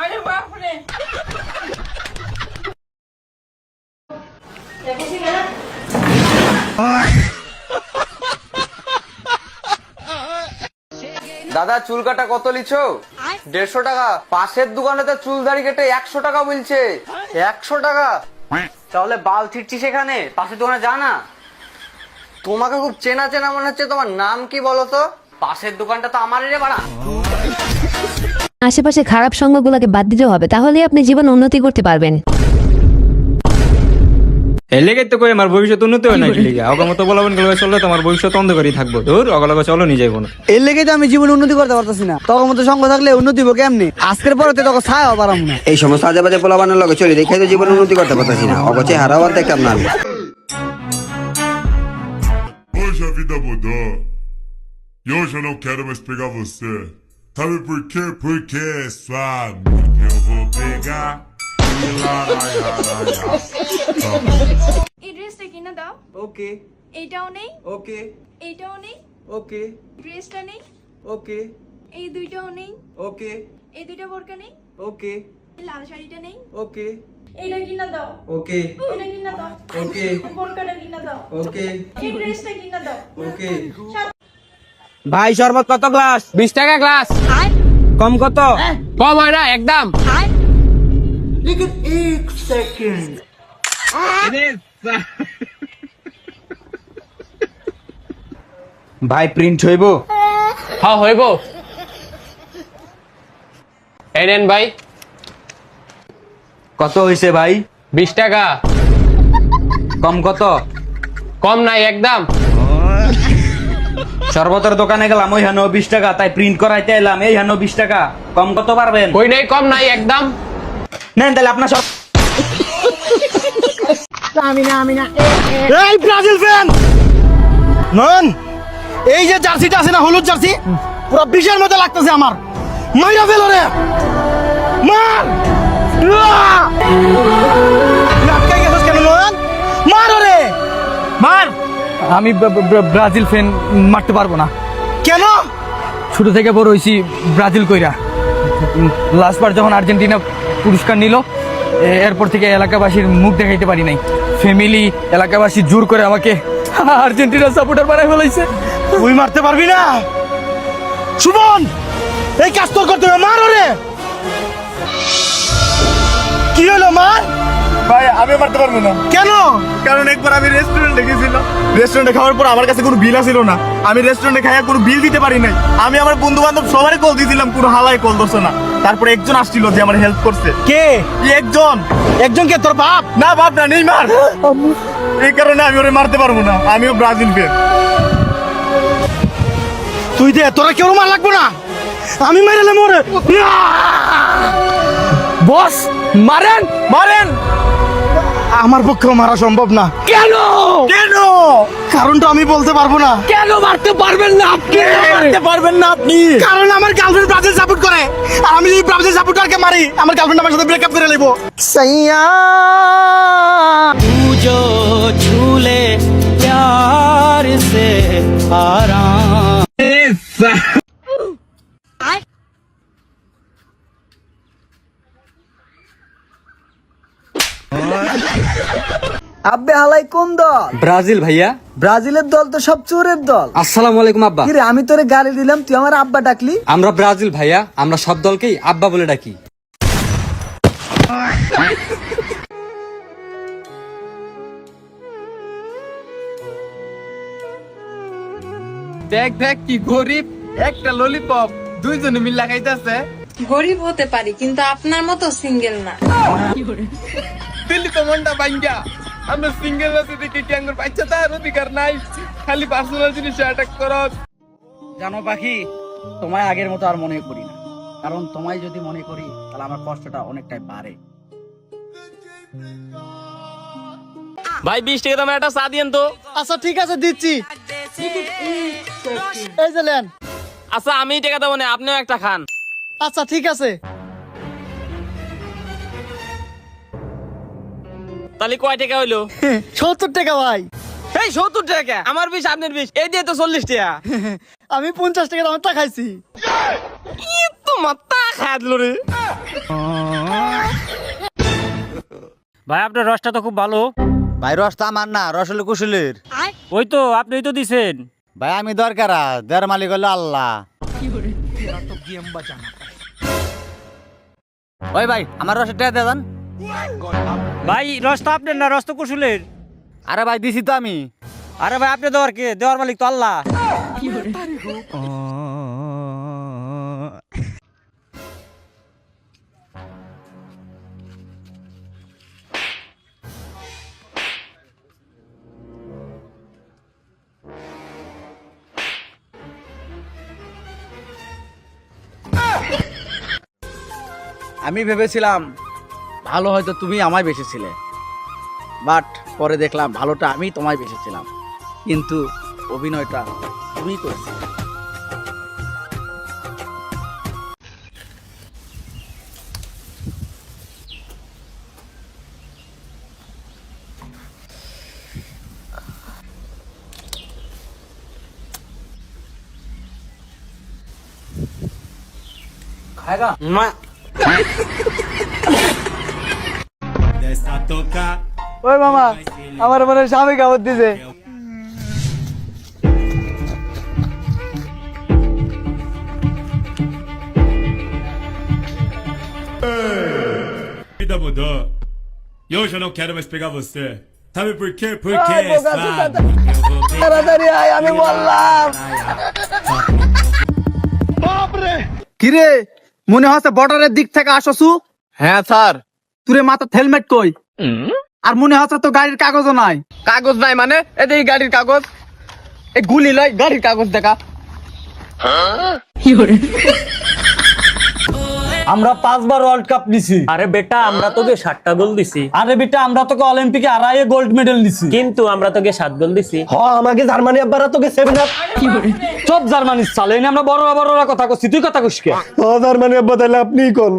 আরে বাপরে দাদা চুল কাটা কত লিছো? 150 টাকা। পাশের দোকানে তো চুল দাড়ি কেটে 100 টাকা বলছে। 100 টাকা? তাহলে বাল ছিটছিস সেখানে, পাশের দোকানে যা না। তোমাকে খুব চেনা চেনা মনে হচ্ছে, তোমার নাম কি বলো তো? পাশের দোকানটা তো আমারই রে বাড়া। আশেপাশে খারাপ সঙ্গগুলোকে বাদ দিতে হবে, তাহলে আপনি জীবন উন্নতি করতে পারবেন। এই লেগে তো কই আমার ভবিষ্যৎ উন্নতি হয় না কি লিগা অগমত বলবেন গেলে চললে তোমার ভবিষ্যৎ অন্ধকারই থাকবো। দূর অগলগে চলো নিজে কোনো এর লেগে তো আমি জীবন উন্নতি করতে পারতেছি না। তখন মতো সঙ্গ থাকলে উন্নতি হবো কেমনি? আজকের পরে তো তখন ছায়াও পারাম না। এই সমস্ত আজে বাজে পোলাবানের লগে চলি দেখে তো জীবন উন্নতি করতে পারতেছি না। অগচে হারাবার দেখতাম না আমি। Hoje a vida mudou. E hoje eu não quero mais pegar você. Sabe por quê? Porque é sua amiga eu vou pegar. E lá, এই ড্রেসটা কিনে দাও। ওকে এইটাও নেই, ওকে এইটাও নেই, ওকে ড্রেসটা নেই, ওকে এই দুইটাও নেই, ওকে এই দুইটা বোরকা নেই, ওকে এই লাল শাড়িটা নেই, ওকে এইটা কিনে দাও, ওকে এটা কিনে দাও, ওকে বোরকাটা কিনে দাও, ওকে এই ড্রেসটা কিনে দাও। ওকে। ভাই শরবত কত গ্লাস? 20 টাকা গ্লাস। কম কত? কম হয় না একদম। ভাই প্রিন্ট হইব? হ্যাঁ হইব। এই নেন ভাই। কত হইছে ভাই? 20 টাকা। কম কত? কম নাই একদম। শরবতের দোকানে গেলাম, ওই হানো 20 টাকা, তাই প্রিন্ট করাইতে এলাম, এই হানো 20 টাকা। কম কত পারবেন? কই নাই কম নাই একদম। নেন তাহলে আপনার সব। এই ব্রাজিল ফ্যান নন, এই যে জার্সিটা আছে না, হলুদ জার্সি, পুরো বিশের মতো লাগতেছে আমার। মাইরা ফেলো রে, মার। আটকাই গেছিস কেন নয়ন? মার রে, মার। আমি ব্রাজিল ফ্যান মারতে পারবো না। কেন? ছোট থেকে বড় হয়েছি ব্রাজিল কইরা। লাস্টবার যখন আর্জেন্টিনা পুরস্কার নিল, এরপর থেকে এলাকাবাসীর মুখ দেখাইতে পারি নাই। ফ্যামিলি এলাকাবাসী জোর করে আমাকে আর্জেন্টিনা সাপোর্টার বানাই ফেলাইছে। তুই মারতে পারবি না সুমন, এই কাজ তোর করতে হবে। মার রে। কি হলো মার? ভাই আমি মারতে পারবো না। কেন? কারণ একবার আমি রেস্টুরেন্টে গেছিলাম, রেস্টুরেন্টে খাওয়ার পর আমার কাছে কোনো বিল আসিল না। আমি রেস্টুরেন্টে খাইয়া কোনো বিল দিতে পারি নাই। আমি আমার বন্ধু বান্ধব সবারই কল দিয়েছিলাম, কোনো হালাই কল ধরছে না। তারপর একজন আসছিল যে আমার হেল্প করছে। কে? একজন। একজন কে? তোর বাপ? না বাপ না, নেইমার। এই কারণে আমি ওরে মারতে পারবো না। আমিও ব্রাজিল ফ্যান। তুই দে, তোরা কেউ মার লাগবো না, আমি মাইরালে মরে। বস মারেন মারেন। আমার পক্ষেও মারা সম্ভব না। কেন? কেন? কারণটা আমি বলতে পারবো না। কেন মারতে পারবেন না আপনি? মারতে পারবেন না আপনি? কারণ আমার গার্লফ্রেন্ড ব্রাজিল সাপোর্ট করে, আর আমি যদি ব্রাজিল সাপোর্টারকে মারি, আমার গার্লফ্রেন্ড আমার সাথে ব্রেকআপ করে নেবো। সাইয়া जो झूले प्यार से आराम। আব্বে হালাই কোন দল? ব্রাজিল ভাইয়া। ব্রাজিলের দল তো সব চোরের দল। আসসালামু আলাইকুম আব্বা। কিরে, আমি তোরে গালি দিলাম, তুই আমার আব্বা ডাকলি? আমরা ব্রাজিল ভাইয়া, আমরা সব দলকেই আব্বা বলে ডাকি। দেখ দেখ কি গরিব, একটা ললিপপ দুইজনে মিল লাগাইতেছে। গরিব হতে পারি কিন্তু আপনার মতো সিঙ্গেল না। দিল্লি তো মনটা ভাঙ্গা। আমরা সিঙ্গেল আছি দেখে কি আঙ্গুর বাচ্চা তার অধিকার নাই, খালি পার্সোনাল জিনিসে অ্যাটাক করস। জানো পাখি, তোমায় আগের মতো আর মনে করি না, কারণ তোমায় যদি মনে করি তাহলে আমার কষ্টটা অনেকটাই বাড়ে। ভাই 20 টাকা দামের একটা চা দিয়েন তো। আচ্ছা ঠিক আছে, দিচ্ছি। এই যে নেন। আচ্ছা আমি টাকা দেবো না, আপনিও একটা খান। আচ্ছা ঠিক আছে। তাহলে কয় টাকা হইলো? 70 টাকা ভাই। এই 70 টাকা আমার 20 আপনার 20, এই দিয়ে তো 40 টাকা। আমি 50 টাকা দামেরটা খাইছি। তো মাথা খায় দিল রে। ভাই আপনার রসটা তো খুব ভালো। ভাই রসটা আমার না, রস হলো কুশলের। ওই তো আপনিই তো দিছেন। ভাই আমি দরকার, দেড় মালিক হলো আল্লাহ। ওই ভাই আমার রসের টাকা দিয়ে দেন। ভাই রস তো আপনার না, রস তো কুশুলের। আরে ভাই দিছি তো আমি। আরে ভাই আপনি দেওয়ার কে? দেওয়ার মালিক তো আল্লাহ। আমি ভেবেছিলাম ভালো হয়তো তুমি আমায় বেসেছিলে, বাট পরে দেখলাম ভালোটা আমি তোমায় বেসেছিলাম, কিন্তু অভিনয়টা তুমি করেছিলে। খায়গা ওই মামা আমার মনে হয় স্বামী কাপড় দিছে। Eu já não quero mais pegar você. Sabe por quê? তাড়াতাড়ি আয়, আমি বললাম। কিরে মনে হচ্ছে বর্ডারের দিক থেকে আসছু? হ্যাঁ স্যার। তুরে মাথা হেলমেট কই? আর মনে হচ্ছে তো গাড়ির কাগজও নাই। কাগজ নাই মানে? এদিকে গাড়ির কাগজ। এই গুলি লাই, গাড়ির কাগজ দেখা। আমরা 5 বার ওয়ার্ল্ড কাপ নিছি। আরে বেটা আমরা তোকে 7টা গোল দিছি। আরে বেটা আমরা তোকে অলিম্পিকে আড়াইয়ে গোল্ড মেডেল দিছি। কিন্তু আমরা তোকে 7 গোল দিছি। আমাকে জার্মানি আব্বারা তোকে 7 আপ। সব জার্মানি চালে এনে আমরা বড় বড় কথা কইছি, তুই কথা কইস কে? জার্মানি আব্বা তাহলে আপনিই কোন।